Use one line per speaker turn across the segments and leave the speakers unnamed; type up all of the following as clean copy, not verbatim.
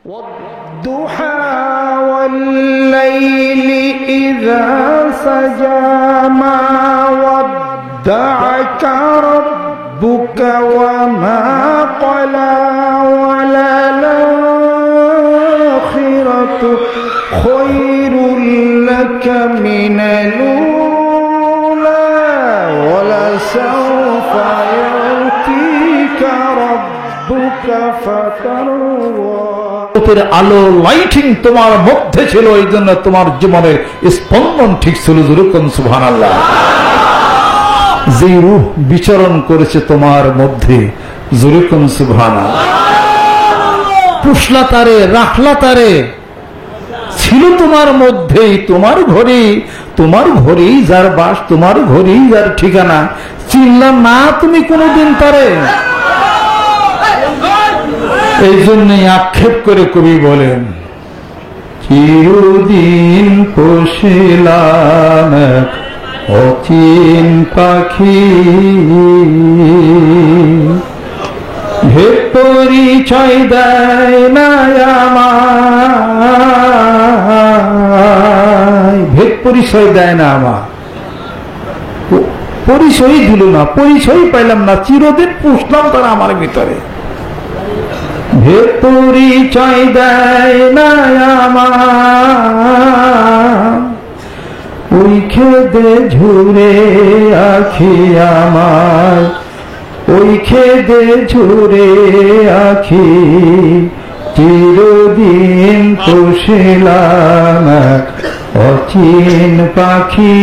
والضحى والليل إذا سجى ما ودعك ربك وما قلى وللآخرة خير لك من الأولى ولسوف يعطيك ربك فترضى। আলো লাইটিং তোমার মধ্যে ছিল, এই জন্য তোমার জীবনের স্পন্দন ঠিক ছিল। যেরকম সুবহানাল্লাহ। যে রূহ বিচরণ করেছে তোমার মধ্যে, যেরকম সুবহানাল্লাহ। পুষলা তারে, রাখলা তারে, ছিল তোমার মধ্যেই, তোমার ঘরেই যার বাস, তোমার ঘরেই যার ঠিকানা। চিনলাম না তুমি কোনদিন তারে। এই জন্যই আক্ষেপ করে কবি বলেন, চিরদিন পোষিলাম অচিন পাখি, ভেদ পরিচয় দেয় না আমায়, ভেদ পরিচয় দেয় না আমার, পরিচয় দিল না, পরিচয় পাইলাম না। চিরদিন পুষলাম তারা আমার ভিতরে, ভেদ পরিচয় দেয় না আমার। ওই খেদে ঝুরে আখি আমার, ওই খেদে ঝুরে আখি, চিরদিন পুষিলাম অচিন পাখি।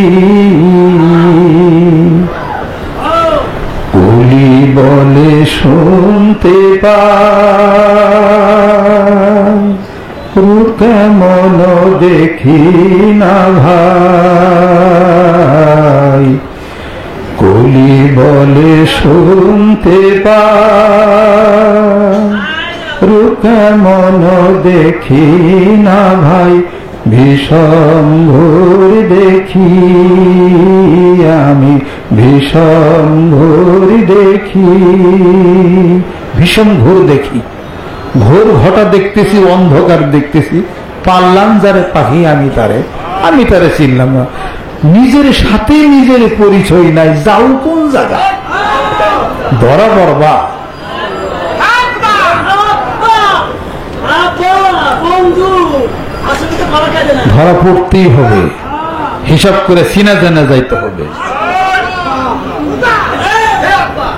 কলি বলে শুনতে পাই, কেমন দেখি না ভাই। কলি বলে শুনতে পাই, কেমন দেখি না ভাই। ভীষণ ঘোর দেখি আমি, ভীষণ ঘোর দেখি, ভীষণ ঘোর দেখি। ঘোর ঘটা দেখতেছি, অন্ধকার দেখতেছি। পারলাম যারে পাখি আমি তারে চিনলাম না। নিজের সাথে নিজের পরিচয় নাই, যাও কোন জায়গা ধরা পড়বা। ধরা পড়তেই হবে, হিসাব করে চিনা জানা যাইতে হবে।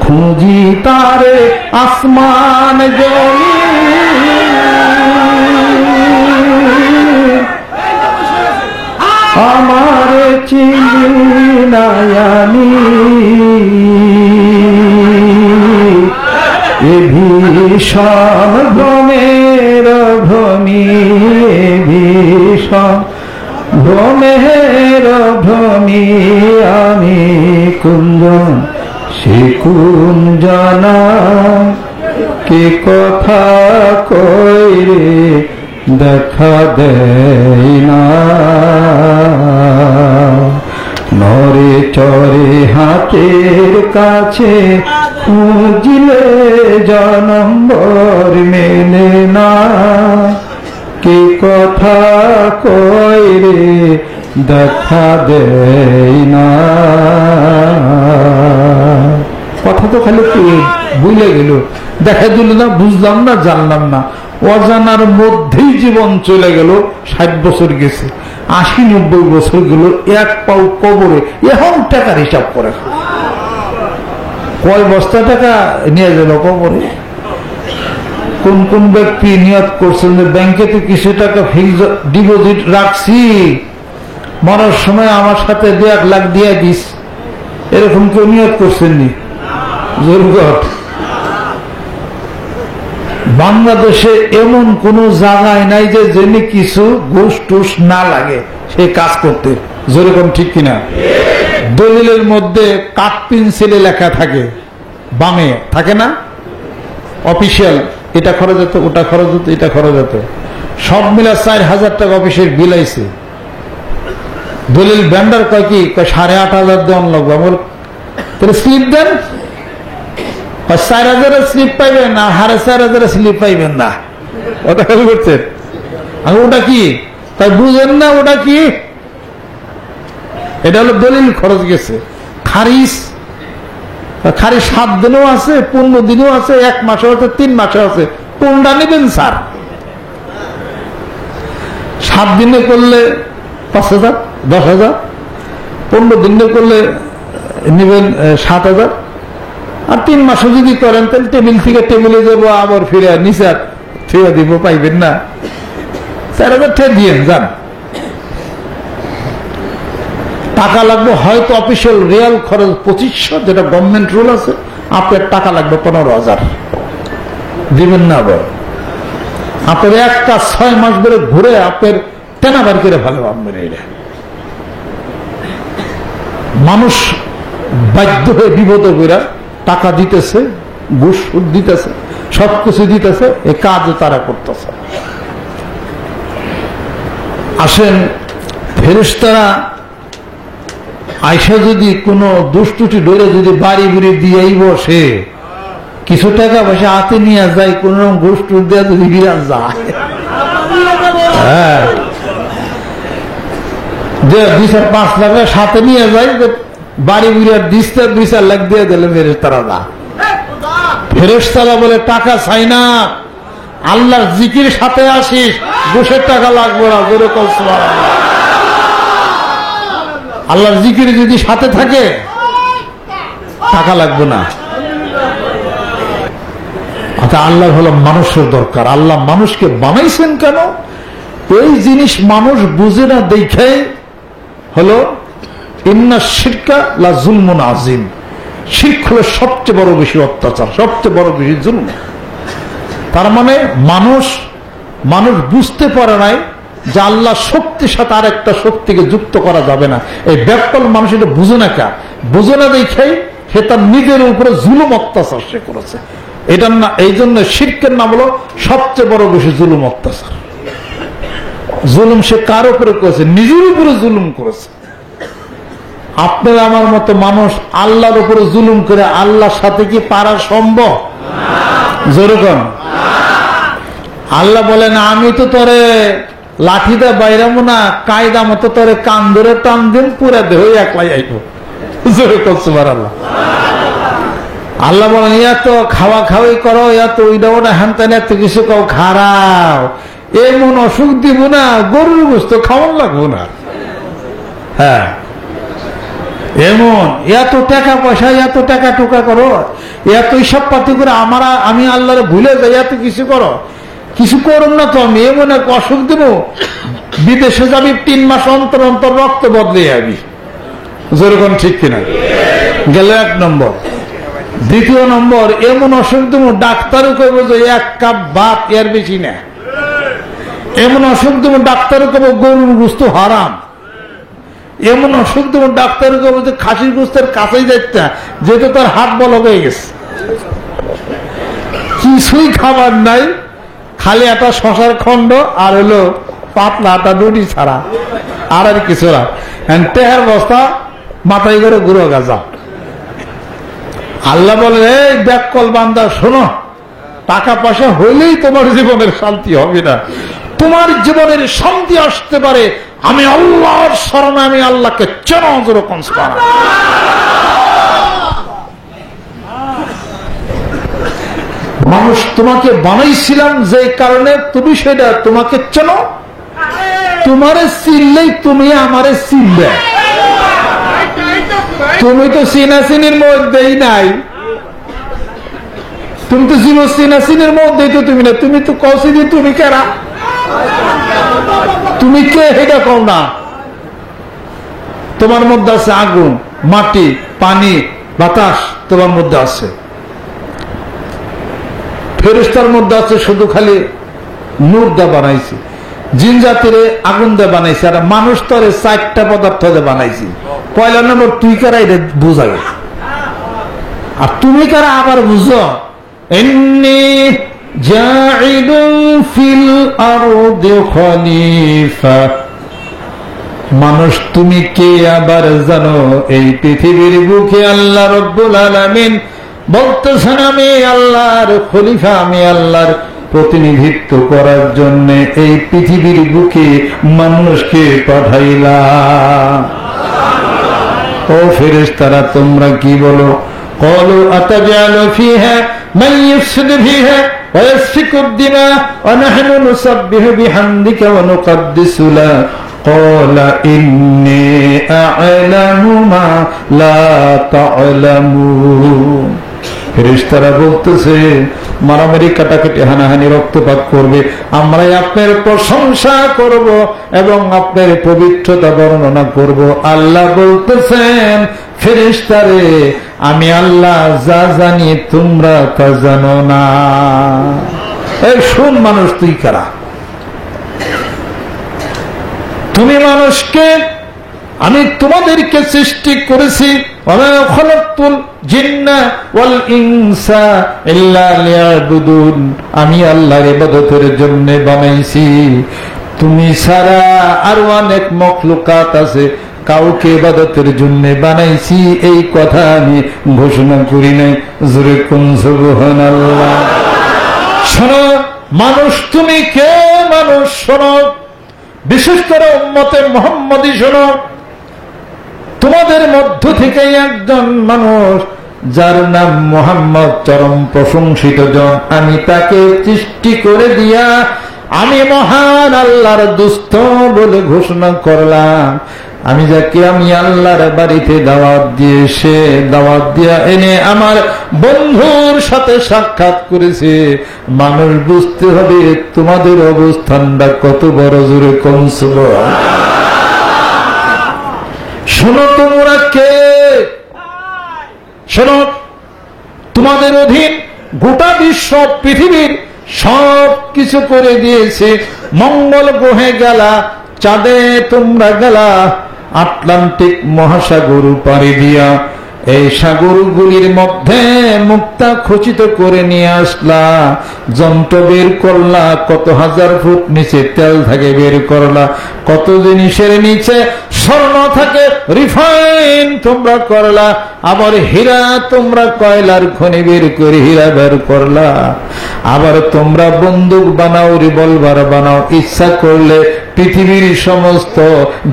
খুঁজি তারে আসমান আমার চিনি নায়ানি, এ ভীষণ ভ্রমের ভ্রমি, ভীষণ ভ্রমের ভ্রমি আমি। কুঞ্জন সে কুঞ্জনা কে কথা কইরে দেখা দেয় না। নরে চরে হাতের কাছে খুঁজলে জনম্বর মেলে না। কে কথা কইরে দেখা দেয় না। কথা তো খালি ভুলে গেল, দেখা দিল না, বুঝলাম না, জানলাম না। অজানার মধ্যেই জীবন চলে গেল। 60 বছর গেছে, 80-90 বছর গেল, এক পাও কবরে। এখন টাকার হিসাব করে কয় বস্তা টাকা নিয়ে গেল কবরে। কোন কোন ব্যক্তি নিয়ত করছেন যে ব্যাংকে তো কিছু টাকা ফিক্সড ডিপোজিট রাখছি, মরার সময় আমার সাথে 1 লাখ দিয়ে দিস, এরকম কেউ নিয়ত করছেননি? জরুরত বাংলাদেশে এমন কোন জায়গায় নাই যে জেনে কিছু ঘুষ টুস না লাগে সেই কাজ করতে। যেরকম ঠিক কিনা? দলিলের মধ্যে কাঠ পেন্সিলে লেখা থাকে, বামে থাকে না অফিসিয়াল, এটা খরচ হতো, ওটা খরচ হতো, এটা খরচ হতো, সব মিলা 4000 টাকা অফিসের বিল আইছে। দলিল ভেন্ডার কয় কি, 8,500 দেওয়ান লাগবে। আমার তাহলে স্লিপ দেন, 4000 স্লিপ পাইবেন না, 4,500 স্লিপ পাইবেন না। কথা খেয়াল করছেন? ওটা কি তাই বুঝেন না? ওটা কি? এটা হলো দলিল খরচ গেছে। খারিজ 7 দিনও আছে, 15 দিনও আছে, 1 মাসও আছে, 3 মাসও আছে। কোনটা নেবেন স্যার? 7 দিনে করলে 5,000, 10,000, 15 দিনে করলে নেবেন 7,000, আর 3 মাসও যদি করেন তাহলে টেবিল থেকে টেবিলে যাবো, আবার ফিরে নিচে ফিরে দিব, পাইবেন না? 4,000 টাকা দিয়ে যান। টাকা লাগবে হয়তো অফিসিয়াল রিয়াল খরচ 2500, যেটা গভর্নমেন্ট রুল আছে। আপনার টাকা লাগবে 15,000, দিবেন না? আবার আপনার একটা 6 মাস ধরে ঘুরে আপনার তেনা বার করে ভালো আপনার। এটা মানুষ বাধ্য হয়ে বিপদ করে টাকা দিতেছে, ঘুষ দিতেছে, সবকিছু দিতেছে, এই কাজ তারা করতেছে। আসেন, ফেরেশতারা আইসা যদি কোনো দুষ্টুটি ডরে যদি বাড়ি বুড়ি দিয়েই বসে, কিছু টাকা পয়সা হাতে নিয়ে যায়, কোন ঘুষ টুস দেওয়া যদি বিরাজ যায়, হ্যাঁ, 2-4-5 লাখ সাথে নিয়ে যায়, বাড়ি বুড়ি আর 2-4 লাখ দিয়ে দিলে ফেরেশতারা না। ফেরেশতারা বলে টাকা চাই না, আল্লাহর জিকির সাথে আসিস, ঘুষের টাকা লাগবে না। যেরকম আল্লাহর জিকির যদি সাথে থাকে টাকা লাগবে না। আল্লাহ হলো মানুষের দরকার। আল্লাহ মানুষকে বানাইছেন কেন? এই জিনিস মানুষ বুঝে না দেখে হলো ইন্না শিরকা লা যুলমুন আযীম। শিরক হলো সবচেয়ে বড় বেশি অত্যাচার, সবচেয়ে বড় বেশি জুলম। তার মানে মানুষ বুঝতে পারে নাই যে আল্লাহ শক্তির সাথে আর একটা শক্তিকে যুক্ত করা যাবে না। এই ব্যাপক মানুষ এটা বুঝে না, বুঝে না দেখেই সে তার নিজের উপরে জুলুম অত্যাচার সে করেছে। এটার না, এই জন্য শিরকের নাম হলো সবচেয়ে বড় বেশি জুলুম অত্যাচার। জুলুম সে কার উপরে করেছে? নিজের উপরে জুলুম করেছে। আপনার আমার মতো মানুষ আল্লাহর উপরে জুলুম করে আল্লাহর সাথে কি পারা সম্ভব? যেরকম আল্লাহ বলেন, আমি তো তোরে লাঠিতে বাইরামো না, কায়দা মতো তোরে কান ধরে টান দিন, পুরা দেহ একলাই আইব। যেরকম সুবহানাল্লাহ। আল্লাহ বলেন, এত খাওয়া খাওয়াই করো, এত ওইটা ওটা হ্যান এত কিছু কাউ খারাপ, এমন অসুখ দিব না, গরুর গোস্ত খাওয়ান লাগবো না। হ্যাঁ, এমন এত টাকা পয়সা, এত টাকা টোকা করো, এত হিসাব পাতি করে আমি আল্লাহরে ভুলে যাই, এত কিছু করো, কিছু করুন না তো আমি এমন এক অসুখ দেব, বিদেশে যাবি 3 মাস অন্তর অন্তর রক্ত বদলে যাবি। যেরকম ঠিক কিনা? গেল 1 নম্বর। 2 নম্বর, এমন অসুখ দেব ডাক্তারও কইব যে 1 কাপ ভাত এর বেশি না। এমন অসুখ দেব ডাক্তারও কইব গরুর গোস্ত হারাম। এমন অসুখ দেব ডাক্তারও কইব যে খাসির গোস্তের কাছেই যাইতে, যেহেতু তার হাত বল হয়ে গেছে, কিছুই খাবার নাই, খালি একটা শশার খন্ড আর হলো পাতলা একটা রুটি ছাড়া আর কিছু না। টেহার বস্তা মাথায় করে গুঁড়ো গাজা। আল্লাহ বলে, এই ব্যাককল বান্দা শোনো, টাকা পয়সা হইলেই তোমার জীবনের শান্তি হবে না। তোমার জীবনের শান্তি আসতে পারে আমি আল্লাহর শরণে, আমি আল্লাহকে চেনো। যেরকম মানুষ তোমাকে বানাইছিলাম যে কারণে তুমি সেটা তোমাকে চেনো। তোমারে চিনলেই তুমি আমারে চিনবে। তুমি তো চিনাচিনির মধ্যেই নাই, তুমি তো চিনাচিনির মধ্যেই তো তুমি না। তুমি তো কৌশি তুমি কেরা, তুমি কে সেটা কও না। তোমার মধ্যে আছে আগুন, মাটি, পানি, বাতাস, তোমার মধ্যে আছে। ফেরেশতার মধ্যে আছে শুধু খালি নূর দিয়ে বানাইছি, জিন জাতিরে আগুন দিয়ে বানাইছি, আর মানুষ তরে 4টা পদার্থ দিয়ে বানাইছি। 1 নম্বর, তুই কারা এটা বুঝাবে, আর তুমি কারা আবার বুঝো। ইন্নী জাইলুন ফিল আরদি খলিফা। মানুষ তুমি কে আবার জানো? এই পৃথিবীর বুকে আল্লাহ রাব্বুল আলামিন বলতেছেন, আমি আল্লাহর খলিফা, আমি আল্লাহর প্রতিনিধিত্ব করার জন্য এই পৃথিবীর বুকে মানুষকে পাঠাইলা। ও ফেরেশতারা, তোমরা কি বলো? ক্বালু আতাজআলু ফীহা মান ইফসিদু ফীহা ওয়া ইয়াসফিকুদ দিমা ওয়া নাহনু নুসাব্বিহু বিহামদিকা ওয়া নুকদ্দিসু লাক ক্বালা ইন্নী আ'লামু মা লা তা'লামুন। ফেরেশতারা বলতেছে, মারামারি, কাটাকাটি, হানাহানি, রক্তপাত করবে, আমরাই আপনার প্রশংসা করব এবং আপনার পবিত্রতা বর্ণনা করব। আল্লাহ বলতেছেন, ফেরেশতারে, আমি আল্লাহ যা জানি তোমরা তা জানো না। এই শুন মানুষ, তুই কারা? তুমি মানুষকে, আমি তোমাদেরকে সৃষ্টি করেছি, ওয়া খালাকতুল জিন্না ওয়াল ইনসা ইল্লা লিয়াবুদুন, আমি আল্লাহর ইবাদতের জন্য বানাইছি। তুমি ছাড়া আরো অনেক মখলুকাত আছে, কাউকে ইবাদতের জন্য বানাইছি এই কথা আমি ঘোষণা করি নাই। জোরে কোন সুবহানাল্লাহ। শোনো মানুষ, তুমি কে? মানুষ শোনো, বিশেষ করে উম্মতে মুহাম্মদী শোনো, তোমাদের মধ্য থেকে একজন মানুষ যার নাম মুহাম্মদ, চরম প্রশংসিত জন, আমি তাকে সৃষ্টি করে দিয়া আমি মহান আল্লাহর দুস্থ বলে ঘোষণা করলাম। আমি যাকে আমি আল্লাহর বাড়িতে দাওয়াত দিয়ে, সে দাওয়াত দিয়া এনে আমার বন্ধুর সাথে সাক্ষাৎ করেছে। মানুষ বুঝতে হবে তোমাদের অবস্থানটা কত বড়। জোরে কোন সুবহানাল্লাহ। শোনো তোমরা কে? শোনো, তোমাদের অধীন গোটা বিশ্ব, পৃথিবীর সব কিছু করে দিয়েছে। মঙ্গল গ্রহে গেলা, চাঁদে তোমরা গেলা, আটলান্টিক মহাসাগর পাড়ি দিয়া এই সাগরগুলির মধ্যে মুক্তা খচিত করে নিয়ে আসলা, যন্ত্র বের করলা, কত হাজার ফুট নিচে তেল থাকে বের করলা, কত জিনিসের নিচে স্বর্ণ থাকে রিফাইন তোমরা করলা, আবার হীরা তোমরা কয়লার খনি বের করে হীরা বের করলা, আবার তোমরা বন্দুক বানাও, রিভলভার বানাও, ইচ্ছা করলে পৃথিবীর সমস্ত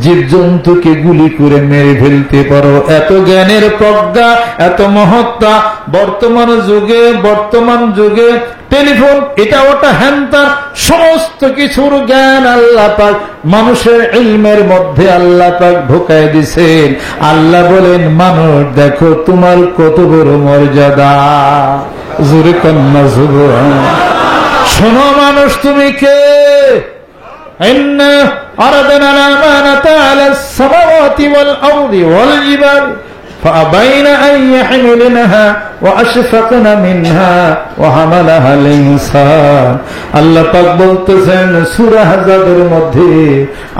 জীবজন্তুকে গুলি করে মেরে ফেলতে পারো। এত জ্ঞানের প্রজ্ঞা, এত মহত্তা বর্তমান যুগে টেলিফোন, এটা ওটা হ্যান্তা, সমস্ত কিছুর জ্ঞান আল্লাহ পাক মানুষের ইলমের মধ্যে আল্লাহ পাক ঢুকায় দিছেন। আল্লাহ বলেন, মানুষ দেখো তোমার কত বড় মর্যাদা। জোরে কন্যা সুবহানাল্লাহ। শোনো মানুষ, তুমি কে? إنا أردنا الأمانة على السماوات والأرض والجبال فأبين أن يحملنها وأشفقن منها وحملها الإنسان। আল্লাহ পাক বলতেছেন সূরা হাজারের মধ্যে,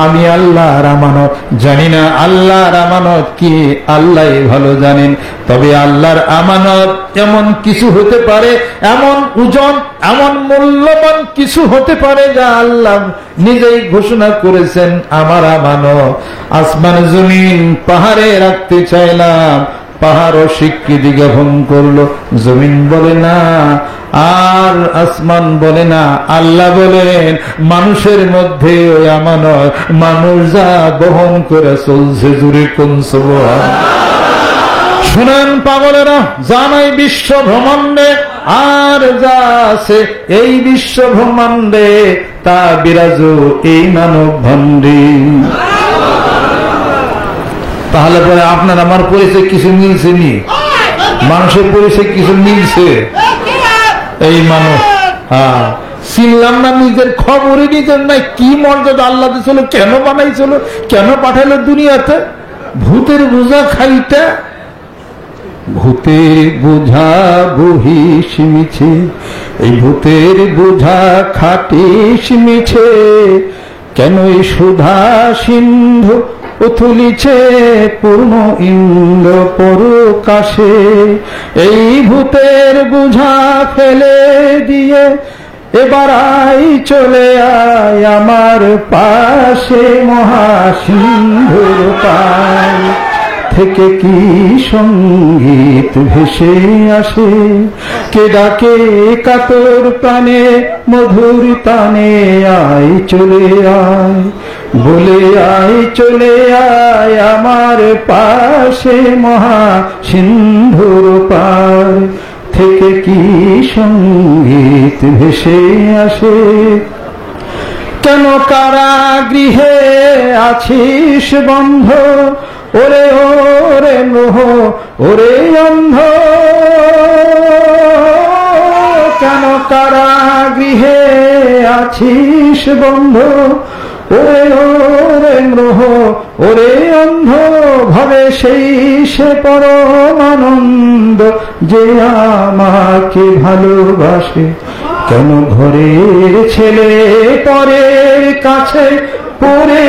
আমি আল্লাহর আমানত জানি না। আল্লাহর আমানত কি আল্লাহই ভালো জানেন। তবে আল্লাহর আমানত এমন কিছু হতে পারে, এমন ওজন, এমন মূল্যবান কিছু হতে পারে যা আল্লাহ নিজেই ঘোষণা করেছেন আমার আমানত। আসমান জমিন পাহাড়ে রাখতে চাইলাম, পাহাড়ও স্বীকৃতি জ্ঞাপন করলো, জমিন বলে না আর আসমান বলে না। আল্লাহ বলেন মানুষের মধ্যে ওই আমানত, মানুষ যা বহন করে চলছে। জুড়ে কোন সুবহানাল্লাহ। শুনেন পাগলেরা, জানাই বিশ্ব ব্রহ্মাণ্ডে আর যা আছে এই বিশ্ব ব্রহ্মাণ্ডে তা বিরাজ এই মানব ভাণ্ডে। তাহলে পরে আপনার আমার পরিচয় কিছু মিলছে নি? মানুষের পরিচয় কিছু মিলছে? এই মানুষ, হ্যাঁ, চিনলাম না, নিজের খবরই নিজের নাই। কি মর্যাদা আল্লাহ দিয়েছিল, কেন বানাইছিল, কেন পাঠাইলো দুনিয়াতে? ভূতের বোঝা খাইটা, ভূতের বোঝা বহিস মিছে, এই ভূতের বোঝা খাটিস মিছে, কেন সুধা সিন্ধু উথলিছে পূর্ণ ইন্দ্র পরকাশে। এই ভূতের বোঝা ফেলে দিয়ে এবার আই চলে আয় আমার পাশে মহাসিন্ধুর পায়। থেকে কি সঙ্গীত ভেসে আসে, কে ডাকে কাতর প্রাণে মধুর তানে, আয় চলে আয় বলে আয় চলে আয় আমার পাশে, মহা সিন্ধুর পার থেকে কি সঙ্গীত ভেসে আসে। কেন কারাগৃহে আছিস বন্ধ, ওরে ওরে মোহ ওরে অন্ধ, কেন কারাগৃহে আছিস বন্ধ, ওরে ওরে মোহ ওরে অন্ধ, ভাবে সেই সে পরমানন্দ যে আমাকে ভালোবাসে। কেন ঘরের ছেলে পরের কাছে পড়ে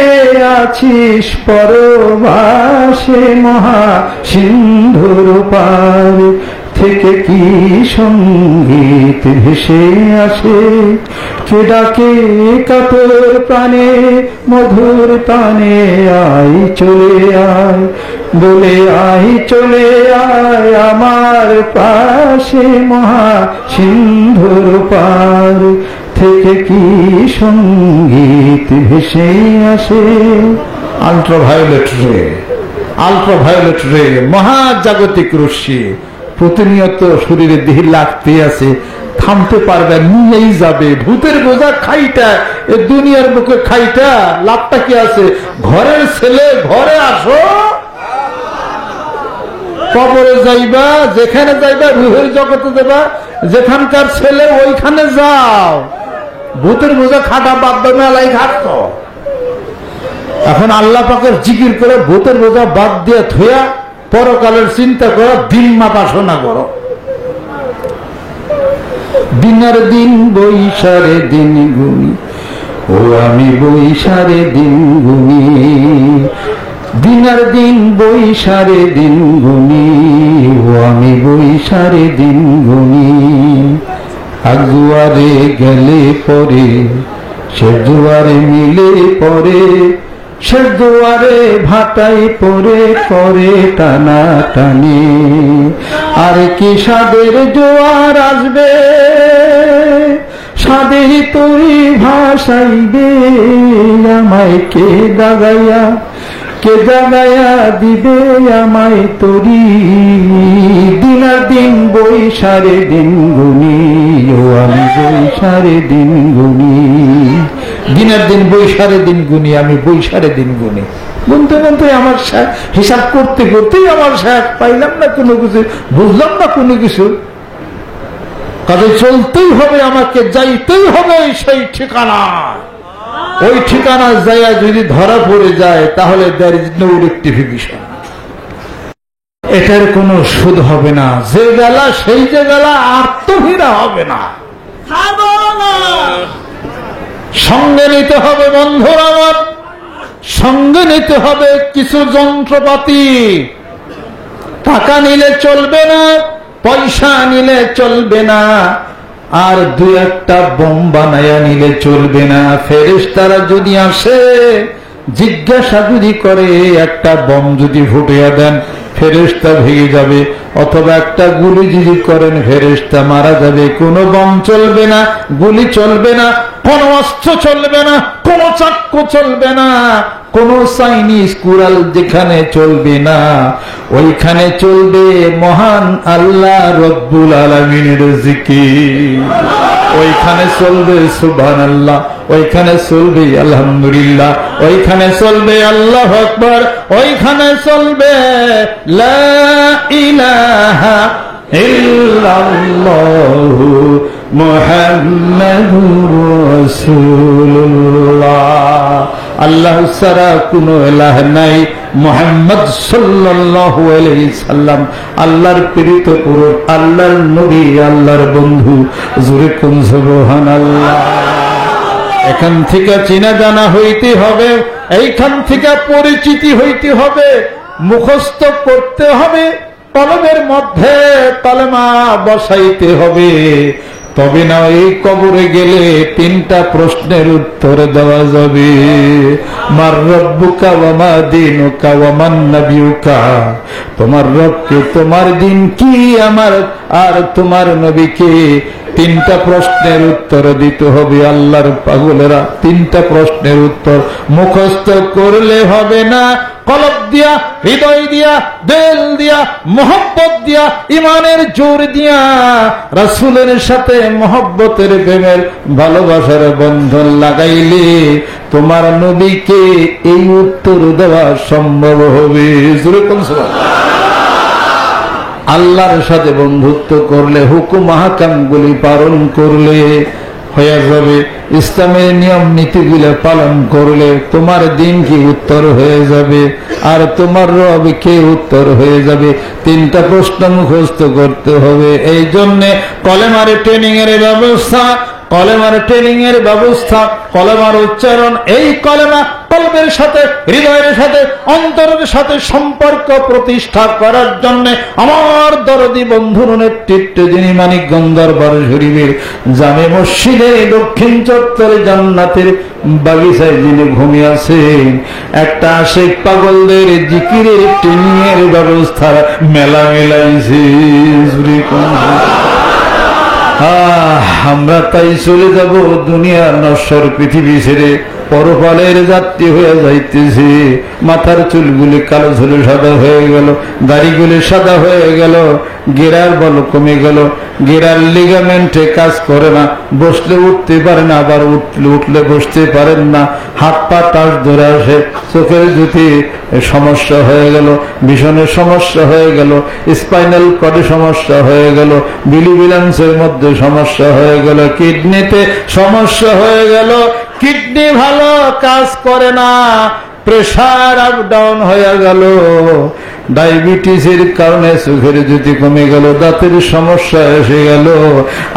আছিস পরবাসে, মহা সিন্ধুর পার থেকে কি সঙ্গীত ভেসে আসে, কে ডাকে কাতর প্রাণে মধুর তানে, আয় চলে আয় বলে আয় চলে আয় আমার পাশে, মহা সিন্ধুর পার থেকে কি সঙ্গীত ভেসে আসে। আল্ট্রাভায়োলেট রে, আল্ট্রাভায়োলেট রে মহাজাগতিক রশ্মি প্রতিনিয়ত শরীরে দেহে লাগতে আছে, থামতে পারবে নিয়েই যাবে। ভূতের বোঝা খাইটা এ দুনিয়ার বুকে খাইটা লাভটা কি আছে? ঘরের ছেলে ঘরে আসো, কবরে যাইবা, যেখানে যাইবা রুহের জগতে যাবা, যেখানকার ছেলে ওইখানে যাও। ভূতের বোঝা খাটা বাদ মেলাই খাটত। এখন আল্লাহ পাকের জিকির করে ভূতের বোঝা বাদ দিয়ে থুয়া পরকালের চিন্তা করো, দিন মাপাসনা করো। দিনের দিন বৈশারে দিন গুনি, ও আমি বৈশারে দিন গুনি, দিনের দিন বৈশারে দিন গুনি, ও আমি বৈশারে দিন গুনি। আগুয়ারে গেলে পরে সে দুয়ারে মিলে পরে, সে দুয়ারে ভাটাই পরে করে টানা টানি। আর কি সাদের জোয়ার আসবে, সাদের তরি ভাসাইবে আমায় কে দাগাইয়া, কে দাগাইয়া দিবে আমায় তরি। দিনার দিন বৈশারে দিন গুনি, ও আমি বৈশারে দিন গুনি। দিনের দিন বৈশারে দিন গুনি, আমি বৈশারে দিন গুনি। গুনতে গুনতে আমার হিসাব করতে করতেই আমার শেষ, পাইলাম না কোনো কিছু, বুঝলাম না কোনো কিছু। কাজে চলতেই হবে, আমাকে যাইতেই হবে সেই ঠিকানা। ওই ঠিকানা যাইয়া যদি ধরা পড়ে যায় তাহলে there is no rectification, এটার কোনো সুদ হবে না। যে গেলা সেই যে গেলা, আর তো ফিরা হবে না। সঙ্গে নিতে হবে বন্ধুরা আমার, সঙ্গে নিতে হবে কিছু যন্ত্রপাতি। টাকা নিলে চলবে না, পয়সা নিলে চলবে না, আর দু একটা বোম বানায়া নিলে চলবে না। ফেরেশতারা যদি আসে জিজ্ঞাসা যদি করে, একটা বোম যদি ফুটিয়ে দেন ফেরেশতা ভেঙে যাবে, অথবা একটা গুলি যদি করেন ফেরেশতা মারা যাবে। কোনো বোম চলবে না, গুলি চলবে না, কোন অস্ত্র চলবে না, কোন চাক্কু চলবে না, কোন চাইনিজ কুড়াল যেখানে চলবে না, ওইখানে চলবে মহান আল্লাহ রব্বুল আলামিনের জিকির। ওইখানে চলবে সুবহানাল্লাহ, ওইখানে চলবে আলহামদুলিল্লাহ, ওইখানে চলবে আল্লাহু আকবার, ওইখানে চলবে লা ইলাহা ইল্লাল্লাহু মুহাম্মাদুর রাসূলুল্লাহ। আল্লাহ ছাড়া কোন ইলাহ নাই, মুহাম্মদ সাল্লাল্লাহু আলাইহি সাল্লাম আল্লাহর প্রেরিত পুরুষ, আল্লাহর নবী, আল্লাহর বন্ধু। জোরে কোন সুবহানাল্লাহ। এখান থেকে চিনা জানা হইতে হবে, এইখান থেকে পরিচিতি হইতে হবে, মুখস্থ করতে হবে, কলমের মধ্যে কলমা বসাইতে হবে, তবে না এই কবরে গেলে 3টা প্রশ্নের উত্তর দেওয়া যাবে। মার রব্বুকা ওয়া মা দীনুকা ওয়া মান নাবিয়ুকা, তোমার রবকে, তোমার দিন কি, আমার আর তোমার নবীকে। 3টা প্রশ্নের উত্তর দিতে হবে। আল্লাহর পাগলেরা, 3টা প্রশ্নের উত্তর মুখস্থ করলে হবে না, কলব দিয়া, হৃদয় দিয়া, দিল দিয়া, মোহব্বত দিয়া, ইমানের জোর দিয়া, রাসূলের সাথে মোহব্বতের প্রেমের ভালোবাসার বন্ধন লাগাইলে তোমার নবীকে এই উত্তর দেওয়া সম্ভব হবে। আল্লাহর সাথে বন্ধুত্ব করলে, হুকুম আহকাম গুলি পালন করলে হয়ে যাবে। ইসলামের নিয়ম নীতিগুলো পালন করলে তোমার দিন কি উত্তর হয়ে যাবে, আর তোমার রব কে উত্তর হয়ে যাবে। 3টা প্রশ্ন মুখস্থ করতে হবে। এই জন্যে কলেমার ট্রেনিং এর ব্যবস্থা, কলেমার ট্রেনিং এর ব্যবস্থা, কলেমার উচ্চারণ। এই কলেমা কলবের সাথে, হৃদয়ের সাথে, অন্তরের সাথে সম্পর্ক প্রতিষ্ঠা করার জন্য আমার দরদি বন্ধুর নেতৃত্বে, যিনি মানিকগঞ্জ দরবার শরীফের জামে মসজিদে দক্ষিণ চত্বরে জান্নাতের বাগিচায় যিনি ঘুমিয়ে আছেন, একটা আশেক পাগলদের জিকিরের ট্রেনিং এর ব্যবস্থা মেলা মেলাইছে। আমরা তাই চলে যাব দুনিয়ার নশ্বর পৃথিবী ছেড়ে, পরকালের যাত্রী হয়ে যাইতেছি। মাথার চুলগুলি কালো ঝুলে সাদা হয়ে গেল, দাড়িগুলি সাদা হয়ে গেল, গেরার বল কমে গেল, গেরার লিগামেন্টে কাজ করে না, বসলে উঠতে পারে না, আবার উঠলে বসতে পারেন না, হাত পা টাচ ধরে আসে, চোখের জ্যোতি সমস্যা হয়ে গেল, ভীষণের সমস্যা হয়ে গেল, স্পাইনাল কর্ডে সমস্যা হয়ে গেল, বিলিবিলান্সের মধ্যে সমস্যা হয়ে গেল, কিডনিতে সমস্যা হয়ে গেল, কিডনি ভালো কাজ করে না, প্রেশার আপ ডাউন হয়ে গেল, ডায়াবেটিসের কারণে চোখের জ্যোতি কমে গেল, দাঁতের সমস্যা এসে গেল।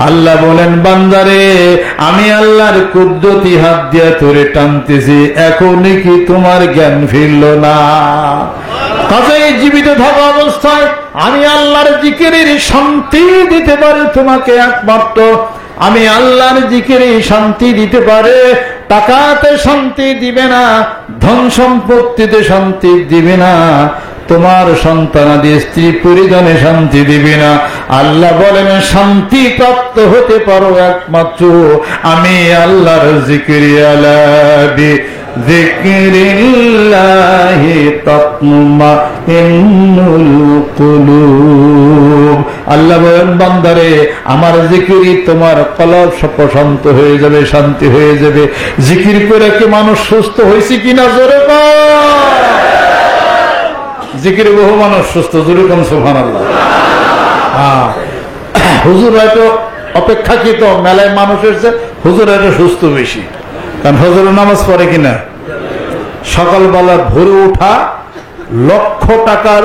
আল্লাহ বলেন, বান্দারে আমি আল্লাহর কুদরতি হাত দিয়ে তোরে টানতেছি, এখনই কি তোমার জ্ঞান ফিরল না? কাজেই জীবিত থাকা অবস্থায় আমি আল্লাহর জিকিরের শান্তি দিতে পারি তোমাকে একমাত্র। আমি আল্লাহর জিকিরে শান্তি দিতে পারে, টাকাতে শান্তি দিবে না, ধন সম্পত্তিতে শান্তি দিবে না, তোমার সন্তানাদি স্ত্রী পরিজনে শান্তি দিবে না। আল্লাহ বলেন, শান্তি প্রাপ্ত হতে পারো একমাত্র আমি আল্লাহর জিকিরে। আলা বিযিকরিল্লাহি তাতমাইন্নুল কুলুব। আল্লাহ বলেন, বান্দারে আমার জিকিরই তোমার কলব প্রশান্ত হয়ে যাবে, শান্তি হয়ে যাবে। জিকির করে কি মানুষ সুস্থ হয়েছে কিনা জোরে জিকিরে বহু মানুষ সুস্থ, জোরে কোন সুবহানাল্লাহ। হুজুর হয়তো অপেক্ষাকৃত মেলায় মানুষ এসেছে, হুজুর হয়তো সুস্থ বেশি, কারণ হুজুর নামাজ পড়ে কিনা। সকালবেলা ভোরে ওঠা $1,00,000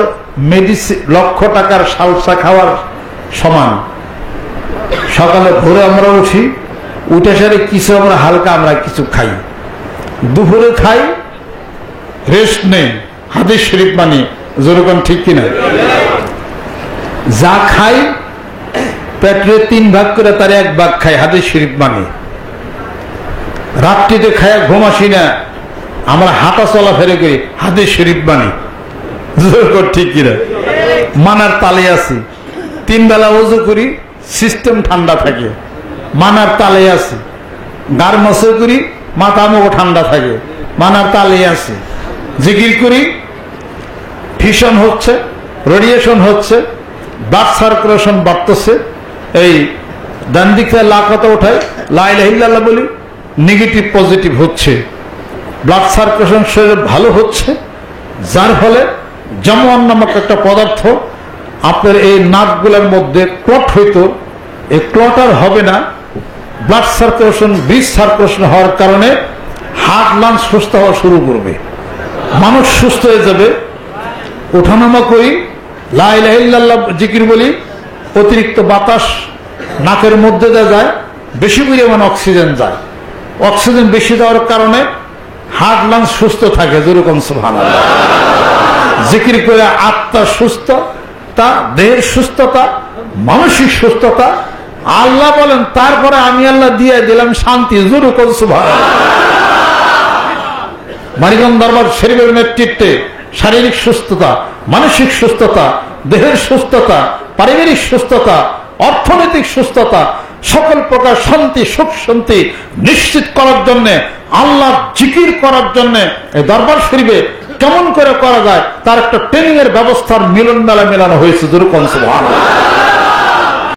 মেডিসিন, $1,00,000 সালসা খাওয়ার সমান। সকালে ভোরে আমরা উঠি, উঠে সারে কিছু আমরা হালকা আমরা কিছু খাই, দুপুরে খাই, রেস্ট নেই, হাদিস শরীফ মানি, যেরকম ঠিক কিনা। যা খাই পেটে 3 ভাগ করে তার 1 ভাগ খাই, হাদিস শরীফ মানি। রাত্রিতে খায়া ঘুমাসি না, আমরা হাঁটা চলাফেরা করি, হাদিস শরীফ মানি, যেরকম ঠিক কিনা। মানার তালে আছি, 3 বেলা ওযু করি, সিস্টেম ঠান্ডা থাকে, মানার তালে আছি। গার মশে করি, মাথা মুখ ঠান্ডা থাকে, মানার তালে আছি। জিকির করি, ফিশন হচ্ছে, রেডিয়েশন হচ্ছে, ব্লাড সার্কুলেশন বাড়তেছে। এই ডান দিক থেকে কথা ওঠায়, লা ইলাহা ইল্লাল্লাহ বলি, নেগেটিভ পজিটিভ হচ্ছে, ব্লাড সার্কুলেশন শরীরে ভালো হচ্ছে, যার ফলে জামওয়ান নামক একটা পদার্থ আপনার এই নাকগুলোর মধ্যে ক্লট হইতো, এই ক্লট আর হবে না। ব্লাড সার্কুলেশন, ব্রিজ সার্কুলেশন হওয়ার কারণে হার্ট লাংস সুস্থ হওয়া শুরু করবে, মানুষ সুস্থ হয়ে যাবে। ওঠানামা করি, লা ইলাহা ইল্লাল্লাহ জিকির বলি, অতিরিক্ত বাতাস নাকের মধ্যে যায়, বেশি পরিমাণ অক্সিজেন যায়, অক্সিজেন বেশি দেওয়ার কারণে হার্ট লাংস সুস্থ থাকে, যেরকম সুবহানাল্লাহ। জিকির করে আত্মা সুস্থতা, দেহের সুস্থতা, মানসিক সুস্থতা, আল্লাহ বলেন তারপরে আমি আল্লাহ দিয়ে দিলাম শান্তি। জোরে কোন সুবহানাল্লাহ। মানিকগঞ্জ দরবার শরীফের নেতৃত্বে শারীরিক সুস্থতা, মানসিক সুস্থতা, দেহের সুস্থতা, পারিবারিক সুস্থতা, অর্থনৈতিক সুস্থতা, সকল প্রকার শান্তি, সুখ শান্তি নিশ্চিত করার জন্য, আল্লাহ জিকির করার জন্য এই দরবার শরীফে কেমন করে করা যায় তার একটা ট্রেনিং এর ব্যবস্থার মিলন মেলা মেলানো হয়েছে। জোরে কোন সুবহানাল্লাহ।